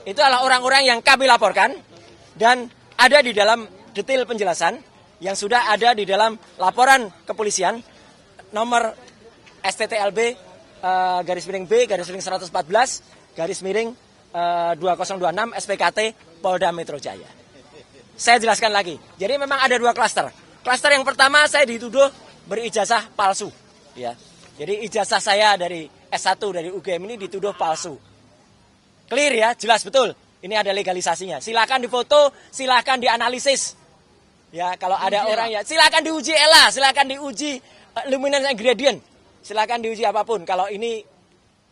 Itu adalah orang-orang yang kami laporkan dan ada di dalam detail penjelasan yang sudah ada di dalam laporan kepolisian nomor STTLB garis miring B garis miring 114 garis miring 2026 SPKT Polda Metro Jaya. Saya jelaskan lagi. Jadi memang ada dua klaster. Klaster yang pertama saya dituduh berijazah palsu. Ya. Jadi ijazah saya dari S1 dari UGM ini dituduh palsu. Clear ya, jelas betul. Ini ada legalisasinya. Silakan difoto, silakan dianalisis. Ya, kalau ada orang ya, silakan diuji ELA, silakan diuji luminance gradient. Silakan diuji apapun kalau ini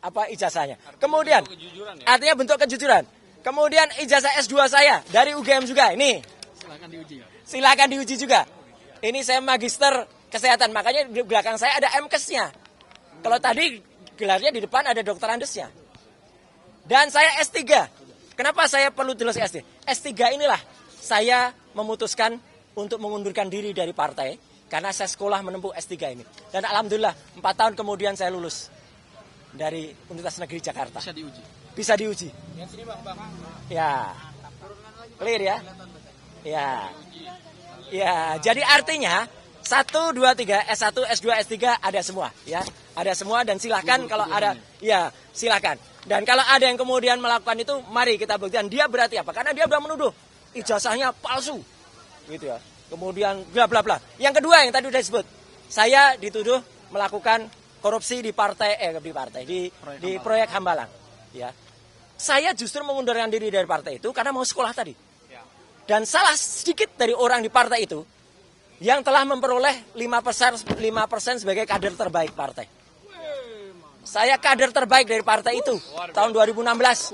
apa ijazahnya. Kemudian artinya bentuk kejujuran. Kemudian ijazah S2 saya dari UGM juga ini. Silakan diuji ya. Silakan diuji juga. Ini saya magister kesehatan, makanya di belakang saya ada MKes-nya. Kalau tadi gelarnya di depan ada dokter andesnya. Dan saya S3. Kenapa saya perlu jelas S3? S3 inilah saya memutuskan untuk mengundurkan diri dari partai karena saya sekolah menempuh S3 ini. Dan alhamdulillah 4 tahun kemudian saya lulus dari Universitas Negeri Jakarta. Bisa diuji. Bisa diuji. Ya. Clear ya? Ya. Ya, jadi artinya 1, 2, 3, S1, S2, S3 ada semua ya. Ada semua dan silahkan kalau ada ya silahkan. Dan kalau ada yang kemudian melakukan itu, mari kita buktikan dia berarti apa? Karena dia sudah menuduh ijazahnya palsu. Gitu ya. Kemudian bla bla bla. Yang kedua yang tadi sudah disebut, saya dituduh melakukan korupsi di proyek Hambalang. Ya. Saya justru mengundurkan diri dari partai itu karena mau sekolah tadi. Dan salah sedikit dari orang di partai itu yang telah memperoleh 5% sebagai kader terbaik partai. Saya kader terbaik dari partai itu tahun 2016.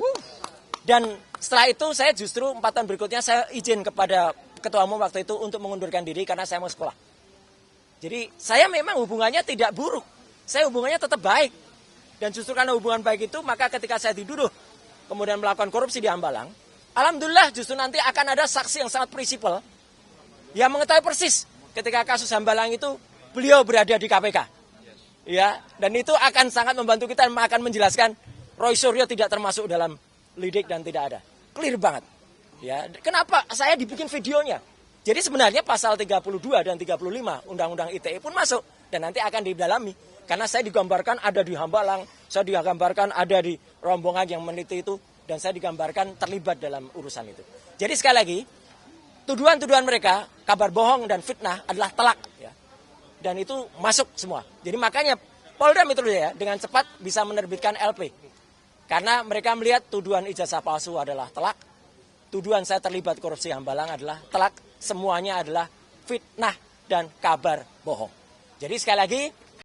Dan setelah itu saya justru 4 tahun berikutnya saya izin kepada ketua umum waktu itu untuk mengundurkan diri karena saya mau sekolah. Jadi saya memang hubungannya tidak buruk. Saya hubungannya tetap baik. Dan justru karena hubungan baik itu maka ketika saya dituduh kemudian melakukan korupsi di Hambalang, alhamdulillah justru nanti akan ada saksi yang sangat prinsipal yang mengetahui persis ketika kasus Hambalang itu beliau berada di KPK. Ya, dan itu akan sangat membantu kita dan akan menjelaskan Roy Suryo tidak termasuk dalam lidik dan tidak ada. Clear banget. Ya, kenapa saya dibikin videonya? Jadi sebenarnya pasal 32 dan 35 Undang-Undang ITE pun masuk dan nanti akan didalami. Karena saya digambarkan ada di Hambalang, saya digambarkan ada di rombongan yang meneliti itu, dan saya digambarkan terlibat dalam urusan itu. Jadi sekali lagi, tuduhan-tuduhan mereka, kabar bohong dan fitnah adalah telak. Ya. Dan itu masuk semua. Jadi makanya Polda Metro Jaya dengan cepat bisa menerbitkan LP. Karena mereka melihat tuduhan ijazah palsu adalah telak, tuduhan saya terlibat korupsi Hambalang adalah telak, semuanya adalah fitnah dan kabar bohong. Jadi sekali lagi,